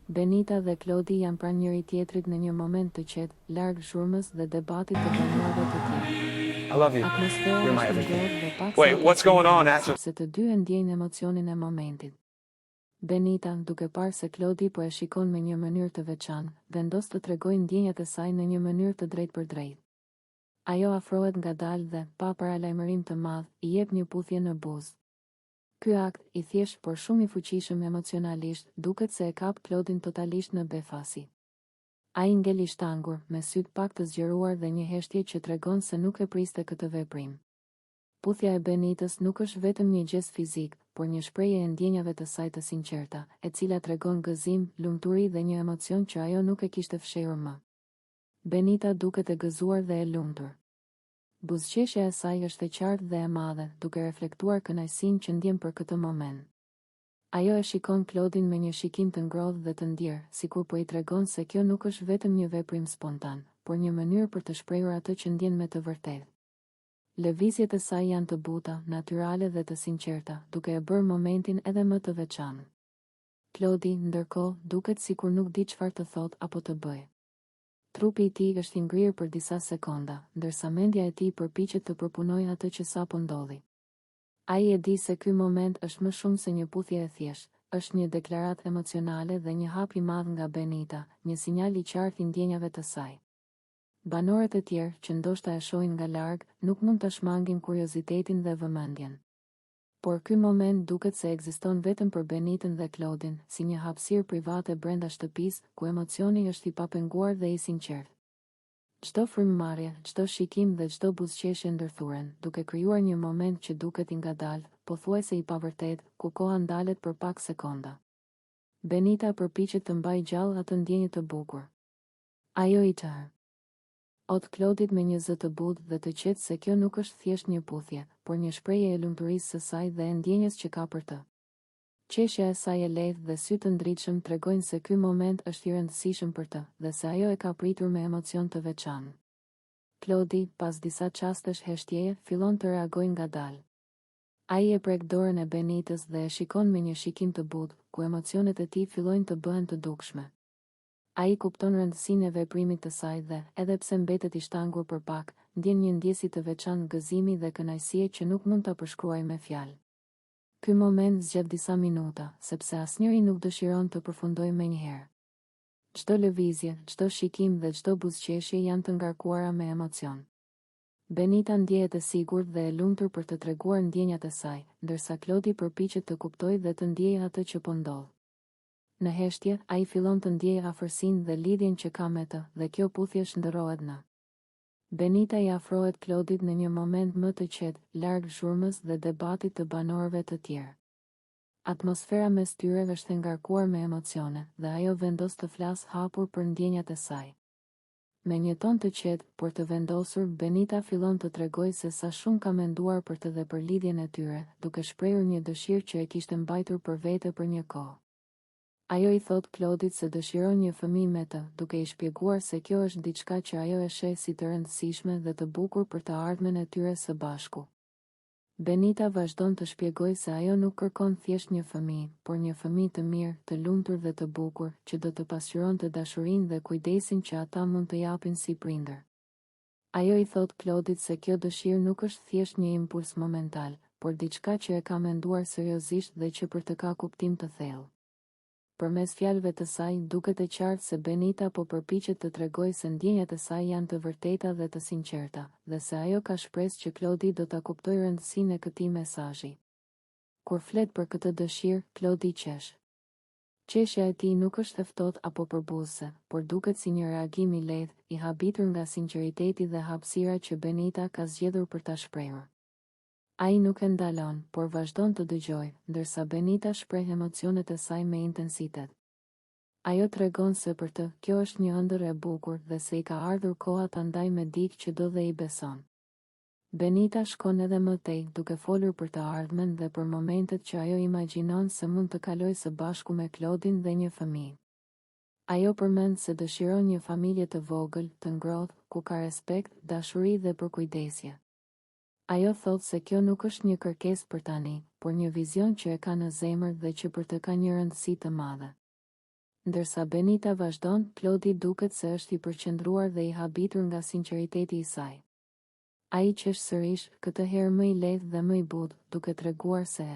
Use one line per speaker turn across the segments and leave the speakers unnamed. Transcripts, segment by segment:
Benita dhe Klodi janë pranë njëri tjetrit në një moment të qetë, larg zhurmës dhe debatit të banorëve të tjerë.
I love you.
Atmosfera
You're my
është
everything.
ngrohtë dhe pak
Wait, what's going on, Asher?
sepse të dy e ndjejnë emocionin e momentit. Benita, duke parë se Klodi po e shikon me një mënyrë të veçantë, vendos të tregojë ndjenjat e saj në një mënyrë të drejtë për drejtë. Ajo afrohet ngadalë dhe, pa paralajmërim të madh, I jep një puthje në buzë. Ky akt, I thjesht por shumë I fuqishëm emocionalisht, duket se e kap Klodin totalisht në befasi. Ai ngel I shtangur, me sytë pak të zgjeruar dhe një heshtje që tregon se nuk e priste këtë veprim. Puthja e Benitës nuk është vetëm një gest fizik, por një shprehje e ndjenjave të saj të sinqerta, e cila tregon gëzim, lumturi dhe një emocion që ajo nuk e kishte fshehur më. Benita duket e gëzuar dhe e lumtur. Buzëqeshja e saj është e qartë dhe e madhe, duke reflektuar kënaqësinë që ndjen për këtë moment. Ajo e shikon Klodin me një shikim të ngrohtë dhe të ndjerë, sikur po I tregon se kjo nuk është vetëm një veprim spontan, por një mënyrë për të shprehur atë që ndjen me të vërtetë. Lëvizjet e saj janë të buta, natyrale dhe të sinqerta, duke e bërë momentin edhe më të veçantë. Klodi, ndërkohë, duket sikur nuk di çfarë të thotë apo të bëjë. Trupi I tij është I ngrirë për disa sekonda, ndërsa mendja e tij përpiqet të përpunojë atë që sapo ndodhi. Ai e di se ky moment është më shumë se një puthje e thjeshtë, është një deklaratë emocionale dhe një hap I madh nga Benita, një sinjal I qartë I ndjenjave të saj. Banorët e tjerë, që ndoshta e shohin nga larg, nuk mund të shmangin kuriozitetin dhe vëmendjen. Por ky moment duket se ekziston vetëm për Benitën dhe Klodin, si një hapësirë private brenda shtëpisë, ku emocioni është I papenguar dhe I sinqertë. Çdo frymëmarrje, çdo shikim dhe çdo buzëqeshje ndërthuren, duke krijuar një moment që duket I ngadalë, pothuajse I pavërtetë, ku koha ndalet për pak sekonda. Benita përpiqet të mbajë gjallë atë ndjenjë të bukur. Ajo I tërë ot Klodit me një zë të butë dhe të qetë se kjo nuk është thjesht një puthje, por një shprehje e lumturisë së saj dhe e ndjenjes që ka për të. Qeshja e saj e lehtë dhe sytë të ndritshëm tregojnë se ky moment është I rëndësishëm për të, dhe se ajo e ka pritur me emocion të veçantë. Klodi, pas disa çastesh heshtjeje, fillon të reagojë ngadalë. Ai e prek dorën e Benitës dhe e shikon me një shikim të butë, ku emocionet e tij fillojnë të bëhen të dukshme. Ai kupton rëndësinë e veprimit të saj dhe, edhe pse mbetet I shtangur për pak, ndjen një ndjesi të veçantë gëzimi dhe kënaqësie që nuk mund ta përshkruajë me fjalë. Ky moment zgjedh disa minuta, sepse asnjëri nuk dëshiron të përfundojë menjëherë. Çdo lëvizje, çdo shikim dhe çdo buzëqeshje janë të ngarkuara me emocion. Benita ndjehet e sigurt dhe e lumtur për të treguar ndjenjat e saj, ndërsa Klodi përpiqet të kuptojë dhe të ndjejë atë që po ndodh. Në heshtje, ai fillon të ndjejë afërsinë dhe lidhjen që ka me të, dhe kjo puthje shndërrohet në. Benita I afrohet Klodit në një moment më të qetë, larg zhurmës dhe debatit të banorëve të tjerë. Atmosfera mes tyre është e ngarkuar me emocione, dhe ajo vendos të flasë hapur për ndjenjat e saj. Me një ton të qetë, por të vendosur, Benita fillon të tregojë se sa shumë ka menduar për të dhe për lidhjen e tyre, duke shprehur një dëshirë që e kishte mbajtur për vete për një kohë. Ajo I thot Klodit se dëshiron një fëmijë me të, duke I shpjeguar se kjo është diçka që ajo e sheh si të rëndësishme dhe të bukur për të ardhmen e tyre së bashku. Benita vazhdon të shpjegojë se ajo nuk kërkon thjesht një fëmijë, por një fëmijë të mirë, të lumtur dhe të bukur, që do të pasqyronte dashurinë dhe kujdesin që ata mund të japin si prindër. Ajo I thot Klodit se kjo dëshirë nuk është thjesht një impuls momental, por diçka që e ka menduar seriozisht dhe që për të ka kuptim të thellë. Përmes fjalëve të saj, duket e qartë se Benita po përpiqet të tregojë se ndjenjat e saj janë të vërteta dhe të sinqerta, dhe se ajo ka shpresë që Klodi do ta kuptojë rëndësinë e këtij mesazhi. Kur flet për këtë dëshirë, Klodi qesh. Qeshja e tij nuk është e ftohtë apo përbuese, por duket si një reagim I lehtë, I habitur nga sinqeriteti dhe hapësira që Benita ka zgjedhur për ta shprehur. Ai nuk e ndalon, por vazhdon të dëgjojë, ndërsa Benita shpreh emocionet e saj me intensitet. Ajo tregon se për të, kjo është një ëndër e bukur dhe se I ka ardhur koha ta ndajë me dikë që do dhe I beson. Benita shkon edhe më tej, duke folur për të ardhmen dhe për momentet që ajo imagjinon se mund të kalojë së bashku me Klodin dhe një fëmijë. Ajo përmend se dëshiron një familje të vogël, të ngrohtë, ku ka respekt, dashuri dhe përkujdesje. Ajo thot se kjo nuk është një kërkesë për tani, por një vizion që e ka në zemër dhe që për të ka një rëndësi të madhe. Ndërsa Benita vazhdon, Klodi duket se është i përqendruar dhe i habitur nga sinqeriteti i saj. Ai qesh sërish, këtë herë më i lehtë dhe më i butë, duke treguar se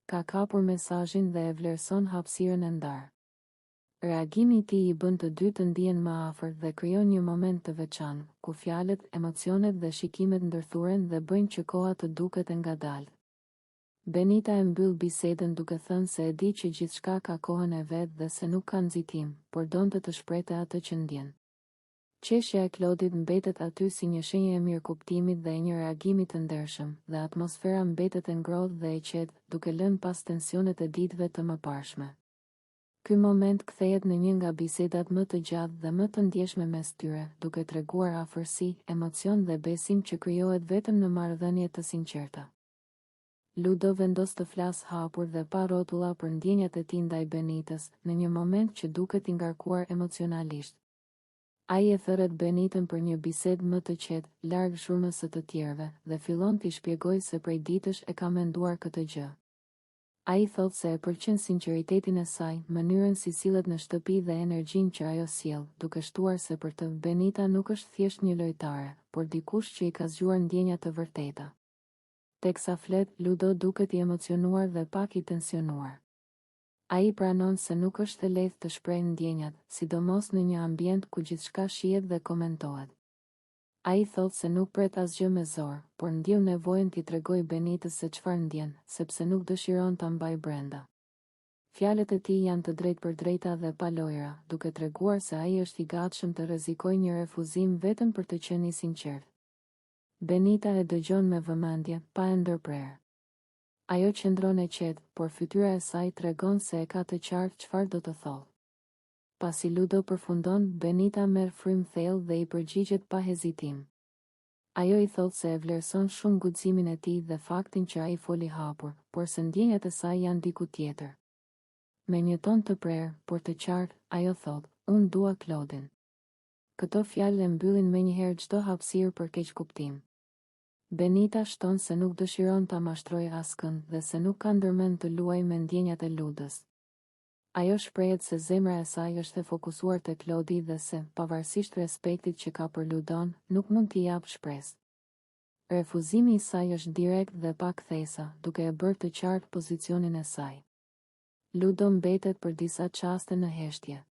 ka kapur mesazhin dhe e vlerëson hapësirën e ndarë. Reagimi i tij i bën të dy të ndihen më afër dhe krijon një moment të veçantë, ku fjalët, emocionet dhe shikimet ndërthuren dhe bëjnë që koha të duket e ngadalë. Benita e mbyll bisedën duke thënë se e di që gjithçka ka kohën e vet dhe se nuk ka nxitim, por donte të shprehte atë që ndjen. Qeshja e Klodit mbetet aty si një shenjë e mirëkuptimit dhe e një reagimi të ndershëm, dhe atmosfera mbetet e ngrohtë dhe e qetë, duke lënë pas tensionet e ditëve të mëparshme. Ky moment kthehet në një nga bisedat më të gjatë dhe më të ndjeshme mes tyre, duke treguar afërsi, emocion dhe besim që krijohet vetëm në marrëdhënie të sinqerta. Ludo vendos të flasë hapur dhe pa rrotulla për ndjenjat e tij ndaj Benitës, në një moment që duket i ngarkuar emocionalisht. Ai e thërret Benitën për një bisedë më të qetë, larg shurmës së të tjerëve, dhe fillon t'i shpjegojë se prej ditësh e ka menduar këtë gjë. Ai thotë se e pëlqen sinqeritetin e saj, mënyrën si sillet në shtëpi dhe energjinë që ajo sjell, duke shtuar se për të Benita nuk është thjesht një lojtare, por dikush që i ka zgjuar ndjenja të vërteta. Teksa flet, Ludo duket i emocionuar dhe pak i tensionuar. Ai pranon se nuk është e lehtë të shprehë ndjenjat, sidomos në një ambient ku gjithçka shihet dhe komentohet. Ai thotë se nuk pret asgjë me zor, por ndjeu nevojën t'i tregojë Benitës se çfarë ndjen, sepse nuk dëshiron ta mbajë brenda. Fjalët e tij janë të drejtpërdrejta dhe pa lojra, duke treguar se ai është i gatshëm të rrezikojë një refuzim vetëm për të qenë i sinqert. Benita e dëgjon me vëmendje, pa e ndërprerë. Ajo qëndron e qetë, por fytyra e saj tregon se e ka të qartë çfarë do të thotë. Pasi Ludo përfundon, Benita merr frymë thellë dhe i përgjigjet pa hezitim. Ajo i thotë se e vlerëson shumë guximin e tij dhe faktin që ai foli hapur, por se ndjenjat e saj janë diku tjetër. Me një ton të prerë, por të qartë, ajo thotë, "Unë dua Klodin." Këto fjalë e mbyllin menjëherë çdo hapësirë për keqkuptim. Benita shton se nuk dëshiron ta mashtrojë askënd dhe se nuk ka ndërmend të luajë me ndjenjat e Ludës. Ajo shprehet se zemra e saj është e fokusuar te Klodi dhe se, pavarësisht respektit që ka për Ludon, nuk mund t'i japë shpresë. Refuzimi i saj është direkt dhe pa kthesa, duke e bërë të qartë pozicionin e saj. Ludo mbetet për disa çaste në heshtje.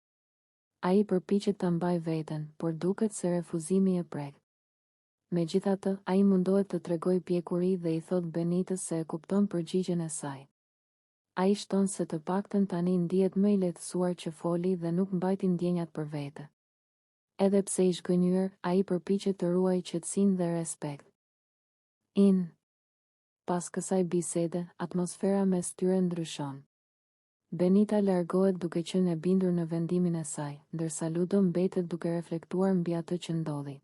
Ai përpiqet ta mbajë veten, por duket se refuzimi e prek. Megjithatë, ai mundohet të tregojë pjekuri dhe i thot Benitës se e kupton përgjigjen e saj. Ai shton se të paktën tani ndihet më i lehtësuar që foli dhe nuk mbajti ndjenjat për vete. Edhe pse i zhgënjur, ai përpiqet të ruajë qetësinë dhe respekt. Pas kësaj bisede, atmosfera mes tyre ndryshon. Benita largohet duke qenë e bindur në vendimin e saj, ndërsa Ludo mbetet duke reflektuar mbi atë që ndodhi.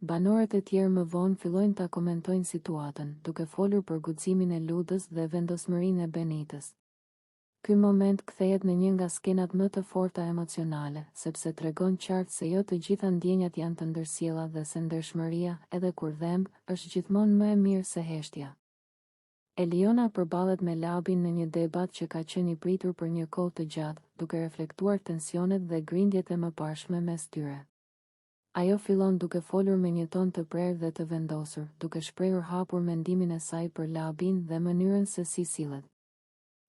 Banorët e tjerë më vonë fillojnë ta komentojnë situatën, duke folur për guximin e Ludës dhe vendosmërinë e Benitës. Ky moment kthehet në një nga skenat më të forta emocionale, sepse tregon qartë se jo të gjitha ndjenjat janë të ndërsjella dhe se ndershmëria, edhe kur dhemb, është gjithmonë më e mirë se heshtja. Eliona përballet me Labin në një debat që ka qenë i pritur për një kohë të gjatë, duke reflektuar tensionet dhe grindjet e mëparshme mes tyre. Ajo fillon duke folur me një ton të prerë dhe të vendosur, duke shprehur hapur mendimin e saj për Labin dhe mënyrën se si sillet.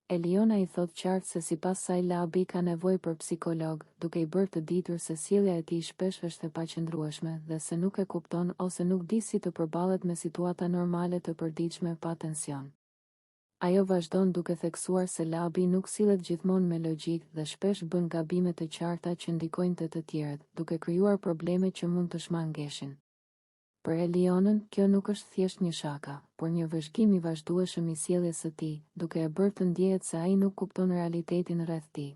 Eliona i thot qartë se sipas saj Labi ka nevojë për psikolog, duke i bërë të ditur se sjellja e tij shpesh është e paqëndrueshme dhe se nuk e kupton ose nuk di si të përballet me situata normale të përditshme pa tension. Ajo vazhdon duke theksuar se Labi nuk sillet gjithmonë me logjik dhe shpesh bën gabime të qarta që ndikojnë te të tjerët, duke krijuar probleme që mund të shmangeshin. Për Elionën, kjo nuk është thjesht një shaka, por një vëzhgim i vazhdueshëm i sjelljes së tij, duke e bërë të ndjehet se ai nuk kupton realitetin rreth tij.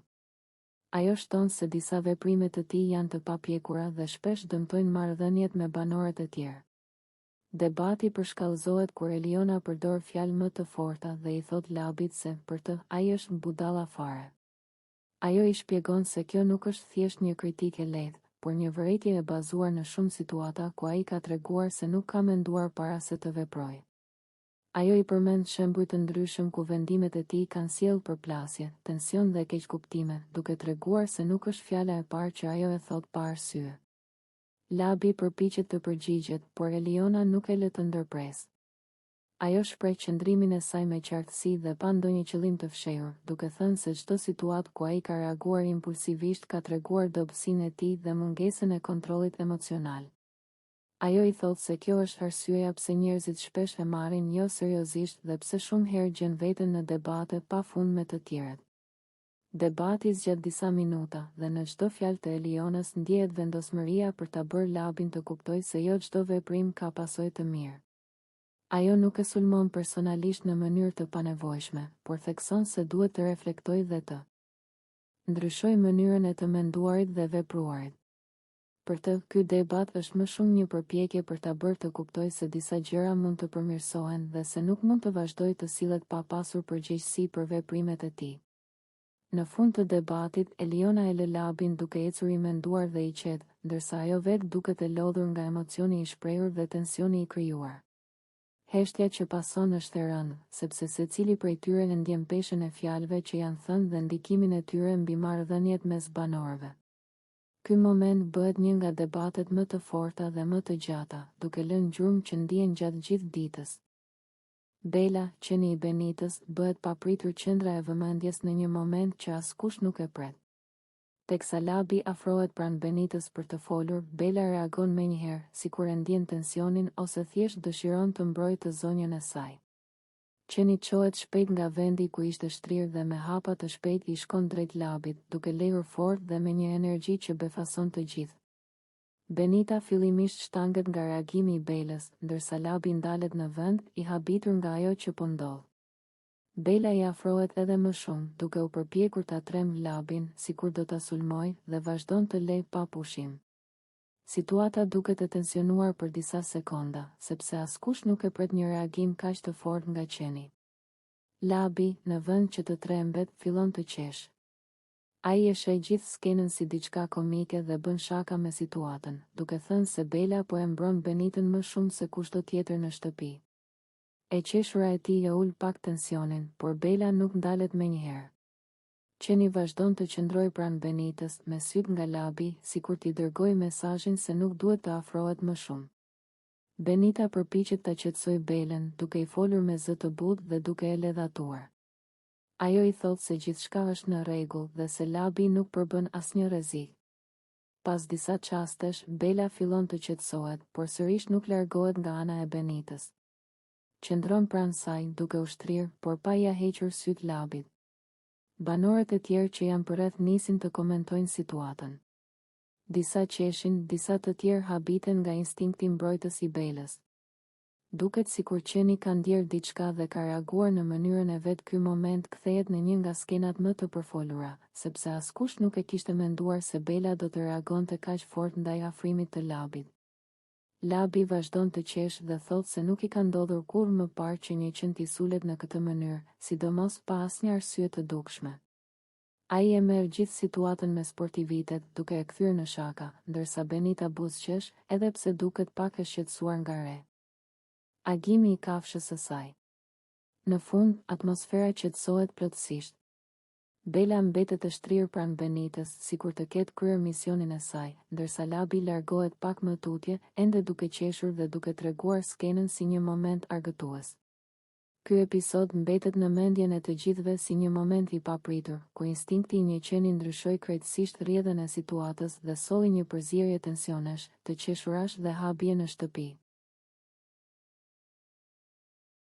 Ajo shton se disa veprime të tij janë të papjekura dhe shpesh dëmtojnë marrëdhëniet me banorët e tjerë. Debati përshkallëzohet kur Eliona përdor fjalë më të forta dhe i thot Labit se, për të, ai është budalla fare. Ajo i shpjegon se kjo nuk është thjesht një kritikë e lehtë, por një vërejtje e bazuar në shumë situata ku ai ka treguar se nuk ka menduar para se të veprojë. Ajo i përmend shembuj të ndryshëm ku vendimet e tij kanë sjellë përplasje, tension dhe keqkuptime, duke treguar se nuk është fjala e parë që ajo e thot pa arsye. Labi përpiqet të përgjigjet, por Eliona nuk e lë të ndërpres. Ajo shpreh qëndrimin e saj me qartësi dhe pa ndonjë qëllim të fshehur, duke thënë se çdo situatë ku ai ka reaguar impulsivisht ka treguar dobësinë e tij dhe mungesën e kontrollit emocional. Ajo i thot se kjo është arsyeja pse njerëzit shpesh e marrin jo seriozisht dhe pse shumë herë gjen veten në debate pa fund me të tjerët. Debati zgjat disa minuta dhe në çdo fjalë të Elionës ndjehet vendosmëria për ta bërë Labin të kuptojë se jo çdo veprim ka pasojë të mirë. Ajo nuk e sulmon personalisht në mënyrë të panevojshme, por thekson se duhet të reflektojë dhe të ndryshojë mënyrën e të menduarit dhe vepruarit. Për të, ky debat është më shumë një përpjekje për ta bërë të kuptojë se disa gjëra mund të përmirësohen dhe se nuk mund të vazhdojë të sillet pa pasur përgjegjësi për veprimet e tij. Në fund të debatit, Eliona e lë Labin duke ecur i menduar dhe i qetë, ndërsa ajo vetë duket e lodhur nga emocioni i shprehur dhe tensioni i krijuar. Heshtja që pason është e rëndë, sepse secili prej tyre e ndjen peshën e fjalëve që janë thënë dhe ndikimin e tyre mbi marrëdhëniet mes banorëve. Ky moment bëhet një nga debatet më të forta dhe më të gjata, duke lënë gjurmë që ndihen gjatë gjithë ditës. Bela, qeni i Benitës, bëhet papritur qendra e vëmendjes në një moment që askush nuk e pret. Teksa Labi afrohet pranë Benitës për të folur, Bela reagon menjëherë, sikur e ndjen tensionin ose thjesht dëshiron të mbrojë të zonjën e saj. Qeni çohet shpejt nga vendi ku ishte shtrirë dhe me hapa të shpejt i shkon drejt Labit, duke lehur fort dhe me një energji që befason të gjithë. Benita fillimisht shtanget nga reagimi i Belës, ndërsa Labi ndalet në vend, i habitur nga ajo që po ndodh. Bela i afrohet edhe më shumë, duke u përpjekur ta trembë Labin, sikur do ta sulmojë, dhe vazhdon të lejë pa pushim. Situata duket e tensionuar për disa sekonda, sepse askush nuk e pret një reagim kaq të fortë nga qeni. Labi, në vend që të trembet, fillon të qesh. Ai e sheh gjithë skenën si diçka komike dhe bën shaka me situatën, duke thënë se Bela po e mbron Benitën më shumë se kushdo tjetër në shtëpi. E qeshura e tij e ul pak tensionin, por Bela nuk ndalet menjëherë. Qeni vazhdon të qëndrojë pranë Benitës, me syt nga Labi, sikur t'i dërgojë mesazhin se nuk duhet të afrohet më shumë. Benita përpiqet ta qetësojë Belën, duke i folur me zë të butë dhe duke e ledhatuar. Ajo i thot se gjithçka është në rregull dhe se Labi nuk përbën asnjë rrezik. Pas disa çastesh, Bela fillon të qetësohet, por sërish nuk largohet nga ana e Benitës. Qëndron pranë saj, duke u shtrirë, por pa ia hequr syt Labit. Banorët e tjerë që janë përreth nisin të komentojnë situatën. Disa qeshin, disa të tjerë habiten nga instinkti mbrojtës i Belës. Duket sikur qeni ka ndjerë diçka dhe ka reaguar në mënyrën e vet. Ky moment kthehet në një nga skenat më të përfolura, sepse askush nuk e kishte menduar se Bela do të reagonte kaq fort ndaj afrimit të Labit. Labi vazhdon të qesh dhe thot se nuk i ka ndodhur kurrë më parë që një qen t'i sulet në këtë mënyrë, sidomos pa asnjë arsye të dukshme. Ai e merr gjithë situatën me sportivitet, duke e kthyer në shaka, ndërsa Benita buzëqesh, edhe pse duket pak e shqetësuar nga re. Agimi i kafshës së saj. Në fund, atmosfera qetësohet plotësisht. Bela mbetet e shtrirë pranë Benitës, sikur të ketë kryer misionin e saj, ndërsa Labi largohet pak më tutje, ende duke qeshur dhe duke treguar skenën si një moment argëtues. Ky episod mbetet në mendjen e të gjithëve si një moment i papritur, ku instinkti i një qeni ndryshoi krejtësisht rrjedhën e situatës dhe solli një përzierje tensionesh, të qeshurash dhe habje në shtëpi.